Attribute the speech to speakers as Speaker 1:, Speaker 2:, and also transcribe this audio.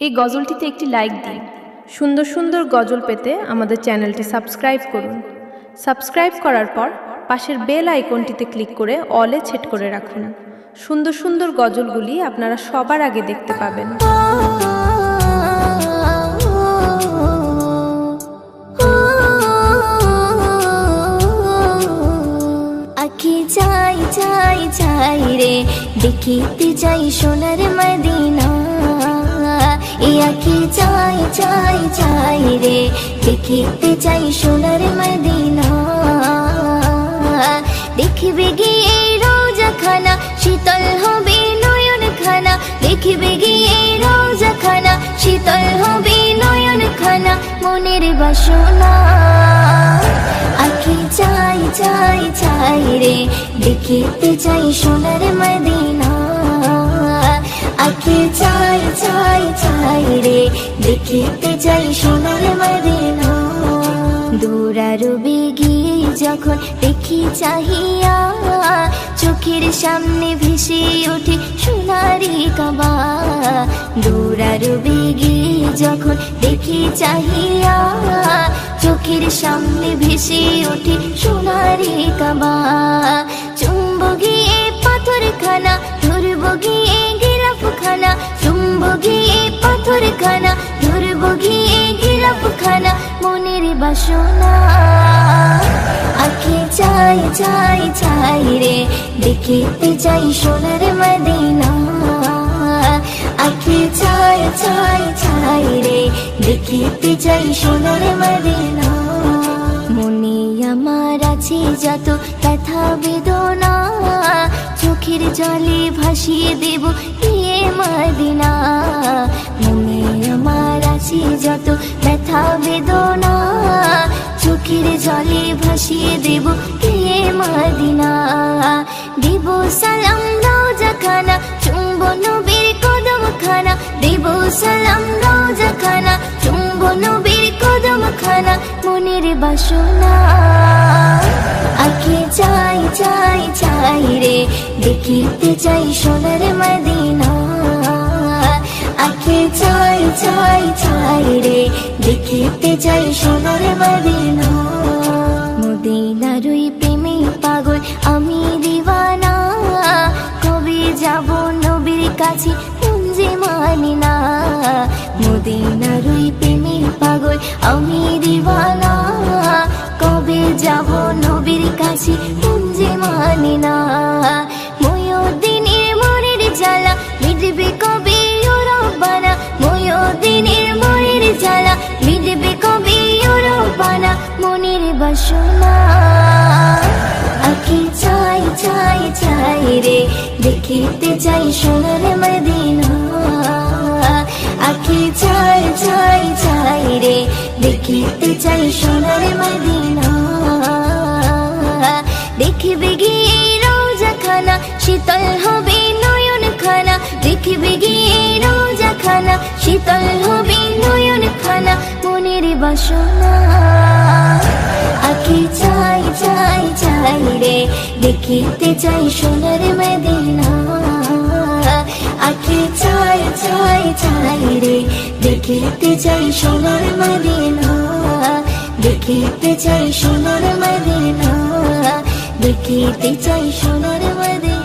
Speaker 1: এই গজলটিতে একটি লাইক দিন। সুন্দর সুন্দর গজল পেতে আমাদের চ্যানেলটি সাবস্ক্রাইব করুন। সাবস্ক্রাইব করার পর পাশের বেল আইকনটিতে ক্লিক করে অলে সেট করে রাখুন। সুন্দর সুন্দর গজলগুলি আপনারা সবার আগে দেখতে পাবেন।
Speaker 2: আঁখি চাই চাই চাই রে, দেখিতে চাই সোনার মদিনা। আঁখি চাই চাই চাই রে, দেখিতে চাই সোনার মদিনা। দেখবে গিয়ে রোজা খানা, শীতল হবে নয়ন খানা। দেখবে গিয়ে রোজা খানা, শীতল হবে নয়ন খানা। মনের বাসনা আঁখি চাই চাই চাই রে, দেখিতে চাই সোনার মদিনা। আঁখি চাই চাই চাই রে, দেখিতে চাই সোনার মদিনা। দৌড়ারবে গিয়ে যখন দেখি চাহিয়া, চোখের সামনে ভেসে ওঠে সোনারি কাবা। দৌড়ারবে গিয়ে যখন দেখি চাহিয়া, চোখের সামনে ভেসে ওঠে সোনারি কাবা। চুম্ব গিয়ে পাথর খানা, ধরব গিয়ে গিলাফ খানা। চুম্ব গিয়ে পাথর খানা, ধরব গিয়ে গিলাফ খানা। মনের বাসনা আঁখি চাই চাই চাই রে, দেখিতে চাই সোনার মদিনা। আঁখি চাই চাই চাই রে, দেখিতে চাই সোনার মদিনা। মনে আমার আছে যত ব্যথা বেদনা, চোখের জলে ভাসিয়ে দেব এ মদিনা। মনে আমার আছে যত ব্যথা বেদনা, চোখের জলে ভাসিয়ে দেব এ মদিনা। দেব সালাম রোজা খানা, চুম্ব নবীর কদম খানা। দেব সালাম রোজা খানা, চুম্ব নবীর কদম খানা। মনের বাসনা আঁখি চাই চাই চাই রে, দেখিতে চাই সোনার মদিনা। আঁখি চাই চাই চাই রে, দেখিতে চাই সোনার মদিনা। মদিনার ওই প্রেমে পাগল আমি দিওয়ানা, কবে যাব নবীর কাছে যে মানি না। মদিনার ওই প্রেমে পাগল আমি দিওয়ানা, কবে যাব নবীর কাছে যে মানি না। ময়ূরদিনের মনের জ্বালা মিটবে কবে ও রব্বানা। ময়ূরদিনের মনের জ্বালা মিটবে কবে ও রব্বানা। মনের বাসনা আঁখি চাই চাই চাই রে, দেখিতে চাই সোনার মদিনা। আঁখি চাই চাই চাই রে, দেখিতে চাই সোনার মদিনা। দেখবে গিয়ে রোজা খানা, শীতল হবে নয়ন খানা। দেখবে গিয়ে রোজা খানা, শীতল হবে নয়ন খানা। মনের বাসনা আঁখি চাই চাই চাই রে, দেখিতে চাই সোনার মদিনা। আঁখি চাই চাই চাই রে, দেখিতে চাই সোনার মদিনা। দেখিতে চাই সোনার মদিনা, দেখিতে চাই সোনার মদিনা।